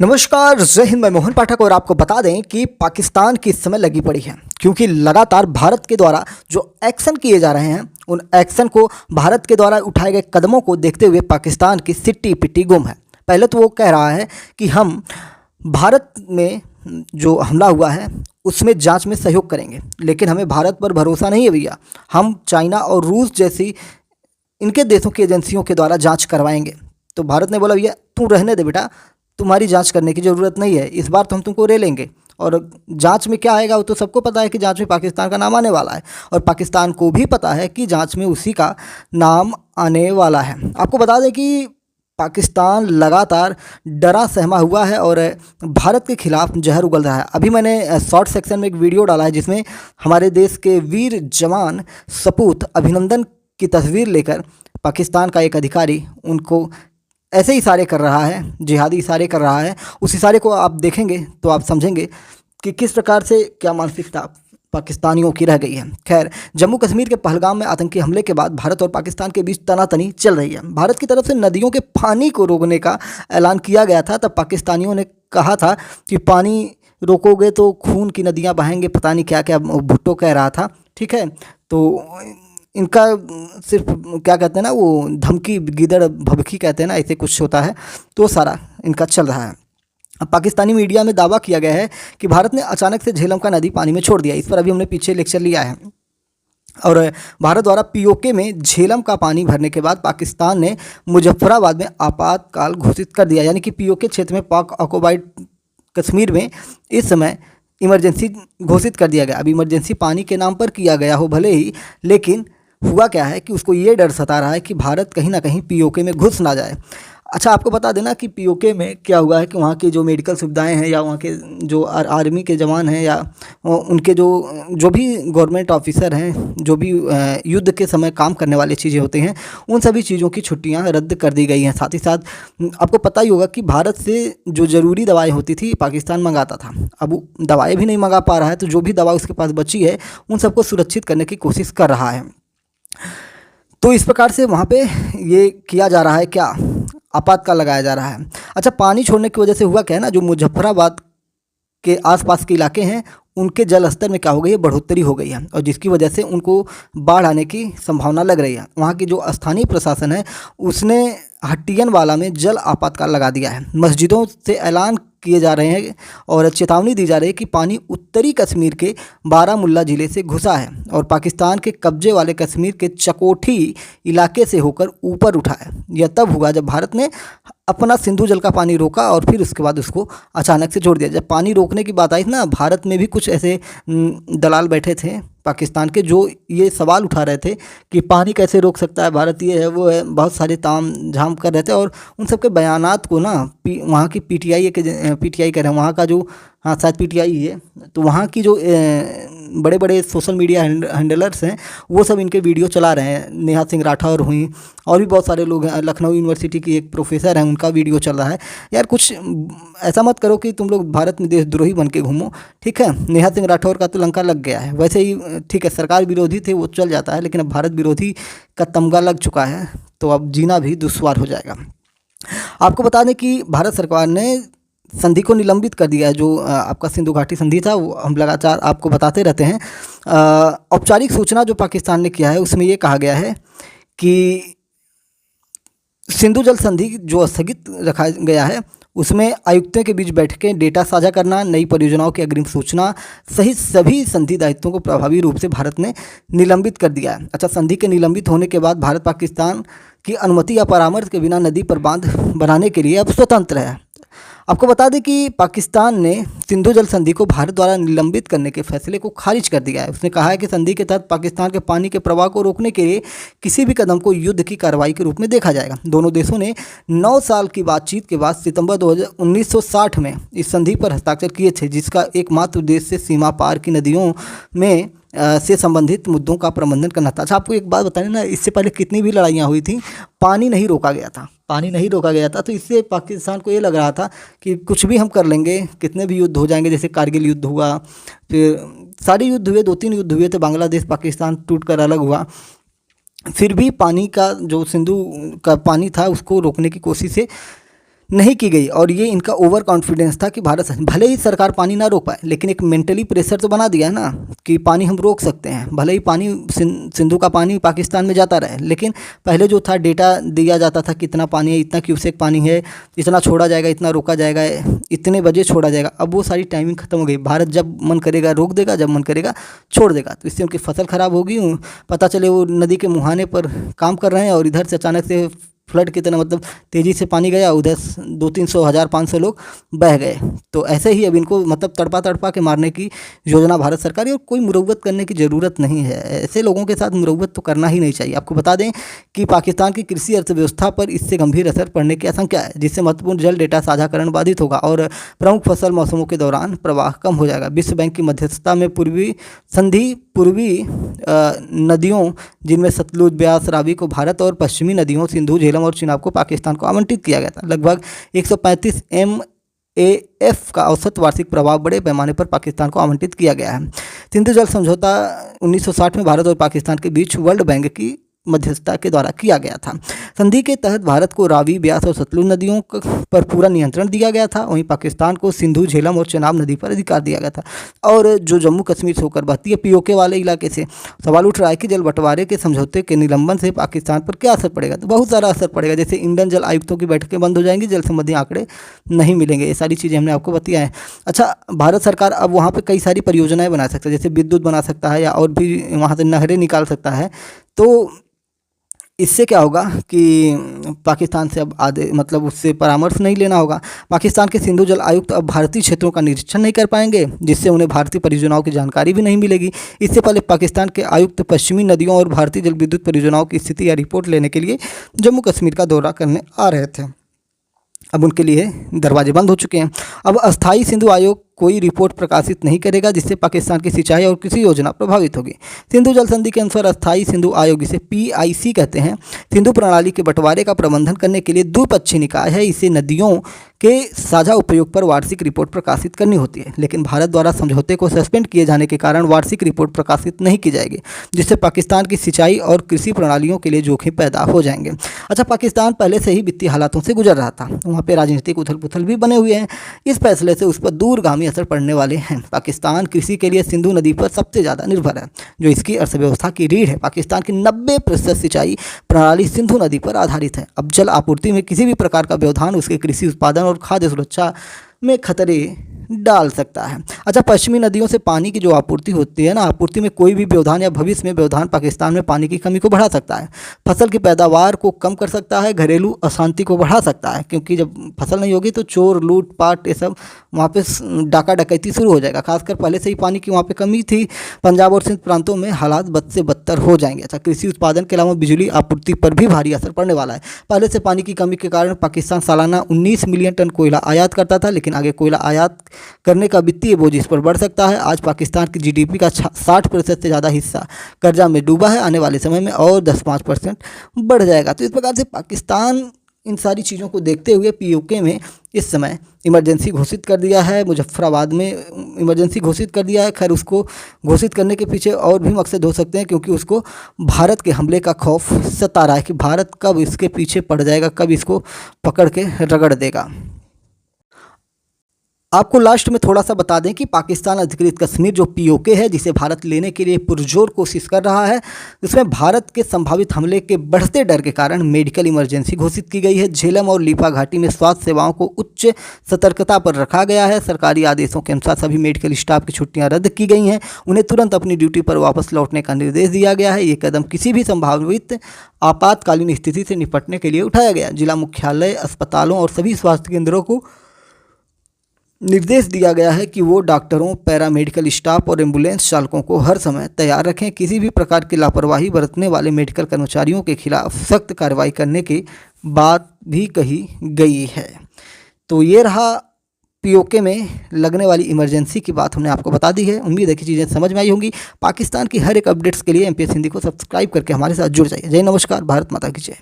नमस्कार, जय हिंद। मैं मोहन पाठक और आपको बता दें कि पाकिस्तान की इस समय लगी पड़ी है, क्योंकि लगातार भारत के द्वारा जो एक्शन किए जा रहे हैं उन एक्शन को, भारत के द्वारा उठाए गए कदमों को देखते हुए पाकिस्तान की सिट्टी पिट्टी गुम है। पहले तो वो कह रहा है कि हम भारत में जो हमला हुआ है उसमें जांच में सहयोग करेंगे, लेकिन हमें भारत पर भरोसा नहीं है भैया। हम चाइना और रूस जैसी इनके देशों की एजेंसियों के द्वारा जांच करवाएंगे। तो भारत ने बोला भैया तू रहने दे बेटा, तुम्हारी जांच करने की ज़रूरत नहीं है, इस बार तो हम तुमको ले लेंगे। और जांच में क्या आएगा वो तो सबको पता है कि जांच में पाकिस्तान का नाम आने वाला है, और पाकिस्तान को भी पता है कि जांच में उसी का नाम आने वाला है। आपको बता दें कि पाकिस्तान लगातार डरा सहमा हुआ है और भारत के खिलाफ जहर उगल रहा है। अभी मैंने शॉर्ट सेक्शन में एक वीडियो डाला है जिसमें हमारे देश के वीर जवान सपूत अभिनंदन की तस्वीर लेकर पाकिस्तान का एक अधिकारी उनको ऐसे इशारे कर रहा है, जिहादी इशारे कर रहा है। उस इशारे को आप देखेंगे तो आप समझेंगे कि किस प्रकार से क्या मानसिकता पाकिस्तानियों की रह गई है। खैर, जम्मू कश्मीर के पहलगाम में आतंकी हमले के बाद भारत और पाकिस्तान के बीच तनातनी चल रही है। भारत की तरफ से नदियों के पानी को रोकने का ऐलान किया गया था, तब पाकिस्तानियों ने कहा था कि पानी रोकोगे तो खून की नदियाँ बहेंगे, पता नहीं क्या क्या भुट्टो कह रहा था। ठीक है, तो इनका सिर्फ क्या कहते हैं ना, वो धमकी गीदड़ भभकी कहते हैं ना, ऐसे कुछ होता है, तो सारा इनका चल रहा है। अब पाकिस्तानी मीडिया में दावा किया गया है कि भारत ने अचानक से झेलम का नदी पानी में छोड़ दिया। इस पर अभी हमने पीछे लेक्चर लिया है। और भारत द्वारा पीओके में झेलम का पानी भरने के बाद पाकिस्तान ने मुजफ्फराबाद में आपातकाल घोषित कर दिया, यानी कि पीओके क्षेत्र में पाक ऑक्युपाइड कश्मीर में इस समय इमरजेंसी घोषित कर दिया गया। अब इमरजेंसी पानी के नाम पर किया गया हो भले ही, लेकिन हुआ क्या है कि उसको ये डर सता रहा है कि भारत कहीं ना कहीं पीओके में घुस ना जाए। अच्छा, आपको बता देना कि पीओके में क्या हुआ है कि वहाँ की जो मेडिकल सुविधाएं हैं, या वहाँ के जो आर्मी के जवान हैं, या उनके जो भी गवर्नमेंट ऑफिसर हैं, जो भी युद्ध के समय काम करने वाली चीज़ें होती हैं, उन सभी चीज़ों की छुट्टियां रद्द कर दी गई हैं। साथ ही साथ आपको पता ही होगा कि भारत से जो ज़रूरी दवाएँ होती थी पाकिस्तान मंगाता था, अब वो दवाएँ भी नहीं मंगा पा रहा है, तो जो भी दवा उसके पास बची है उन सबको सुरक्षित करने की कोशिश कर रहा है। तो इस प्रकार से वहाँ पे ये किया जा रहा है, क्या आपातकाल लगाया जा रहा है। अच्छा, पानी छोड़ने की वजह से हुआ क्या है ना, जो मुजफ्फराबाद के आसपास के इलाके हैं उनके जल स्तर में क्या हो गई है, बढ़ोतरी हो गई है, और जिसकी वजह से उनको बाढ़ आने की संभावना लग रही है। वहाँ की जो स्थानीय प्रशासन है उसने हट्टियन वाला में जल आपातकाल लगा दिया है। मस्जिदों से ऐलान किए जा रहे हैं और चेतावनी दी जा रही है कि पानी उत्तरी कश्मीर के बारामुल्ला ज़िले से घुसा है और पाकिस्तान के कब्जे वाले कश्मीर के चकोठी इलाके से होकर ऊपर उठा है। यह तब हुआ जब भारत ने अपना सिंधु जल का पानी रोका और फिर उसके बाद उसको अचानक से छोड़ दिया। जब पानी रोकने की बात आई ना, भारत में भी कुछ ऐसे दलाल बैठे थे पाकिस्तान के, जो ये सवाल उठा रहे थे कि पानी कैसे रोक सकता है भारत, ये है वो है, बहुत सारे ताम झाम कर रहे थे। और उन सब के बयानात को ना वहाँ की पीटीआई कह रहे हैं, वहाँ का जो, हाँ शायद पीटीआई है, तो वहाँ की जो बड़े बड़े सोशल मीडिया हैंडलर्स हैं वो सब इनके वीडियो चला रहे हैं। नेहा सिंह राठौर हुई और भी बहुत सारे लोग हैं, लखनऊ यूनिवर्सिटी की एक प्रोफेसर हैं, उनका वीडियो चल रहा है। यार कुछ ऐसा मत करो कि तुम लोग भारत में देशद्रोही बन के घूमो, ठीक है। नेहा सिंह राठौर का तो लंका लग गया है, वैसे ही ठीक है, सरकार विरोधी थे वो चल जाता है, लेकिन अब भारत विरोधी का तमगा लग चुका है, तो अब जीना भी दुश्वार हो जाएगा। आपको बता दें कि भारत सरकार ने संधि को निलंबित कर दिया है। जो आपका सिंधु घाटी संधि था वो हम लगातार आपको बताते रहते हैं। औपचारिक सूचना जो पाकिस्तान ने किया है उसमें ये कहा गया है कि सिंधु जल संधि जो स्थगित रखा गया है उसमें आयुक्तों के बीच बैठकें, डेटा साझा करना, नई परियोजनाओं की अग्रिम सूचना सहित सभी संधि दायित्वों को प्रभावी रूप से भारत ने निलंबित कर दिया है। अच्छा, संधि के निलंबित होने के बाद भारत पाकिस्तान की अनुमति या परामर्श के बिना नदी पर बांध बनाने के लिए अब स्वतंत्र है। आपको बता दें कि पाकिस्तान ने सिंधु जल संधि को भारत द्वारा निलंबित करने के फैसले को खारिज कर दिया है। उसने कहा है कि संधि के तहत पाकिस्तान के पानी के प्रवाह को रोकने के लिए किसी भी कदम को युद्ध की कार्रवाई के रूप में देखा जाएगा। दोनों देशों ने 9 साल की बातचीत के बाद सितंबर 1960 में इस संधि पर हस्ताक्षर किए थे, जिसका एकमात्र उद्देश्य सीमा पार की नदियों में से संबंधित मुद्दों का प्रबंधन करना था। अच्छा, आपको एक बात बताने ना, इससे पहले कितनी भी लड़ाइयाँ हुई थी, पानी नहीं रोका गया था, पानी नहीं रोका गया था। तो इससे पाकिस्तान को ये लग रहा था कि कुछ भी हम कर लेंगे, कितने भी युद्ध हो जाएंगे, जैसे कारगिल युद्ध हुआ, फिर सारे युद्ध हुए, 2-3 युद्ध हुए थे, बांग्लादेश पाकिस्तान टूट कर अलग हुआ, फिर भी पानी का जो सिंधु का पानी था उसको रोकने की कोशिश से नहीं की गई। और ये इनका ओवर कॉन्फिडेंस था कि भारत भले ही सरकार पानी ना रोक पाए, लेकिन एक मेंटली प्रेशर तो बना दिया है ना कि पानी हम रोक सकते हैं। भले ही पानी सिंधु का पानी पाकिस्तान में जाता रहे, लेकिन पहले जो था डेटा दिया जाता था कितना पानी है, इतना क्यूसेक पानी है, इतना छोड़ा जाएगा, इतना रोका जाएगा, इतने बजे छोड़ा जाएगा। अब वो सारी टाइमिंग खत्म हो गई। भारत जब मन करेगा रोक देगा, जब मन करेगा छोड़ देगा। तो इससे उनकी फसल खराब होगी। पता चले वो नदी के मुहाने पर काम कर रहे हैं और इधर से अचानक से फ्लड की तरह मतलब तेज़ी से पानी गया, उधर 200-300 1,000-500 लोग बह गए। तो ऐसे ही अब इनको मतलब तड़पा तड़पा के मारने की योजना भारत सरकार की, और कोई मुरव्वत करने की ज़रूरत नहीं है। ऐसे लोगों के साथ मुरव्वत तो करना ही नहीं चाहिए। आपको बता दें कि पाकिस्तान की कृषि अर्थव्यवस्था पर इससे गंभीर असर पड़ने की आशंका है, जिससे महत्वपूर्ण जल डेटा साझाकरण बाधित होगा और प्रमुख फसल मौसमों के दौरान प्रवाह कम हो जाएगा। विश्व बैंक की मध्यस्थता में पूर्वी नदियों जिनमें सतलुज, ब्यास, रावी को भारत और पश्चिमी नदियों सिंधु, झेलम और चिनाब को पाकिस्तान को आवंटित किया गया था। लगभग 135 MAF का औसत वार्षिक प्रभाव बड़े पैमाने पर पाकिस्तान को आवंटित किया गया है। सिंधु जल समझौता 1960 में भारत और पाकिस्तान के बीच वर्ल्ड बैंक की मध्यस्थता के द्वारा किया गया था। संधि के तहत भारत को रावी, ब्यास और सतलुज नदियों पर पूरा नियंत्रण दिया गया था। वहीं पाकिस्तान को सिंधु, झेलम और चेनाब नदी पर अधिकार दिया गया था। और जो जम्मू कश्मीर से होकर बहती है POK वाले इलाके से, सवाल उठ रहा है कि जल बंटवारे के समझौते के निलंबन से पाकिस्तान पर क्या असर पड़ेगा। तो बहुत सारा असर पड़ेगा। जैसे इंडियन जल आयुक्तों की बैठकें बंद हो जाएंगी, जल संबंधी आंकड़े नहीं मिलेंगे। ये सारी चीज़ें हमने आपको बताया है। अच्छा, भारत सरकार अब वहाँ पर कई सारी परियोजनाएँ बना सकता है, जैसे विद्युत बना सकता है या और भी वहाँ से नहरें निकाल सकता है। तो इससे क्या होगा कि पाकिस्तान से अब मतलब उससे परामर्श नहीं लेना होगा। पाकिस्तान के सिंधु जल आयुक्त अब भारतीय क्षेत्रों का निरीक्षण नहीं कर पाएंगे, जिससे उन्हें भारतीय परियोजनाओं की जानकारी भी नहीं मिलेगी। इससे पहले पाकिस्तान के आयुक्त पश्चिमी नदियों और भारतीय जल विद्युत परियोजनाओं की स्थिति या रिपोर्ट लेने के लिए जम्मू कश्मीर का दौरा करने आ रहे थे। अब उनके लिए दरवाजे बंद हो चुके हैं। अब अस्थायी सिंधु आयोग कोई रिपोर्ट प्रकाशित नहीं करेगा, जिससे पाकिस्तान की सिंचाई और कृषि योजना प्रभावित होगी। सिंधु जल संधि के अनुसार अस्थायी सिंधु आयोग, इसे PIC कहते हैं, सिंधु प्रणाली के बंटवारे का प्रबंधन करने के लिए द्विपक्षीय निकाय है। इसे नदियों के साझा उपयोग पर वार्षिक रिपोर्ट प्रकाशित करनी होती है, लेकिन भारत द्वारा समझौते को सस्पेंड किए जाने के कारण वार्षिक रिपोर्ट प्रकाशित नहीं की जाएगी, जिससे पाकिस्तान की सिंचाई और कृषि प्रणालियों के लिए जोखिम पैदा हो जाएंगे। अच्छा, पाकिस्तान पहले से ही वित्तीय हालातों से गुजर रहा था। वहाँ पर राजनीतिक उथल पुथल भी बने हुए हैं। इस फैसले से उस पर दूरगामी असर पड़ने वाले हैं। पाकिस्तान कृषि के लिए सिंधु नदी पर सबसे ज़्यादा निर्भर है, जो इसकी अर्थव्यवस्था की रीढ़ है। पाकिस्तान की 90% सिंचाई प्रणाली सिंधु नदी पर आधारित है। अब जल आपूर्ति में किसी भी प्रकार का व्यवधान उसके कृषि उत्पादन और खाद्य सुरक्षा में खतरे डाल सकता है। अच्छा, पश्चिमी नदियों से पानी की जो आपूर्ति होती है ना, आपूर्ति में कोई भी व्यवधान या भविष्य में व्यवधान पाकिस्तान में पानी की कमी को बढ़ा सकता है, फसल की पैदावार को कम कर सकता है, घरेलू अशांति को बढ़ा सकता है। क्योंकि जब फसल नहीं होगी तो चोर, लूट पाट, ये सब वहाँ पे डाका डकैती शुरू हो जाएगा। खासकर पहले से ही पानी की वहाँ पे कमी थी। पंजाब और सिंध प्रांतों में हालात बद से बदतर हो जाएंगे। अच्छा, कृषि उत्पादन के अलावा बिजली आपूर्ति पर भी भारी असर पड़ने वाला है। पहले से पानी की कमी के कारण पाकिस्तान सालाना 19 मिलियन टन कोयला आयात करता था, लेकिन आगे कोयला आयात करने का वित्तीय बोझ इस पर बढ़ सकता है। आज पाकिस्तान की GDP का 60% से ज़्यादा हिस्सा कर्जा में डूबा है। आने वाले समय में और 10-5% बढ़ जाएगा। तो इस प्रकार से पाकिस्तान इन सारी चीज़ों को देखते हुए POK में इस समय इमरजेंसी घोषित कर दिया है। मुजफ्फराबाद में इमरजेंसी घोषित कर दिया है। खैर, उसको घोषित करने के पीछे और भी मकसद हो सकते हैं, क्योंकि उसको भारत के हमले का खौफ सता रहा है कि भारत कब इसके पीछे पड़ जाएगा, कब इसको पकड़ के रगड़ देगा। आपको लास्ट में थोड़ा सा बता दें कि पाकिस्तान अधिकृत कश्मीर जो POK है, जिसे भारत लेने के लिए पुरजोर कोशिश कर रहा है, उसमें भारत के संभावित हमले के बढ़ते डर के कारण मेडिकल इमरजेंसी घोषित की गई है। झेलम और लीपा घाटी में स्वास्थ्य सेवाओं को उच्च सतर्कता पर रखा गया है। सरकारी आदेशों के अनुसार सभी मेडिकल स्टाफ की छुट्टियां रद्द की गई हैं। उन्हें तुरंत अपनी ड्यूटी पर वापस लौटने का निर्देश दिया गया है। ये कदम किसी भी संभावित आपातकालीन स्थिति से निपटने के लिए उठाया गया। जिला मुख्यालय, अस्पतालों और सभी स्वास्थ्य केंद्रों को निर्देश दिया गया है कि वो डॉक्टरों, पैरामेडिकल स्टाफ और एम्बुलेंस चालकों को हर समय तैयार रखें। किसी भी प्रकार की लापरवाही बरतने वाले मेडिकल कर्मचारियों के खिलाफ सख्त कार्रवाई करने की बात भी कही गई है। तो ये रहा POK में लगने वाली इमरजेंसी की बात हमने आपको बता दी है। उम्मीद है कि चीज़ें समझ में आई होंगी। पाकिस्तान की हर एक अपडेट्स के लिए MPS हिंदी को सब्सक्राइब करके हमारे साथ जुड़ जाइए। जय नमस्कार, भारत माता की जय।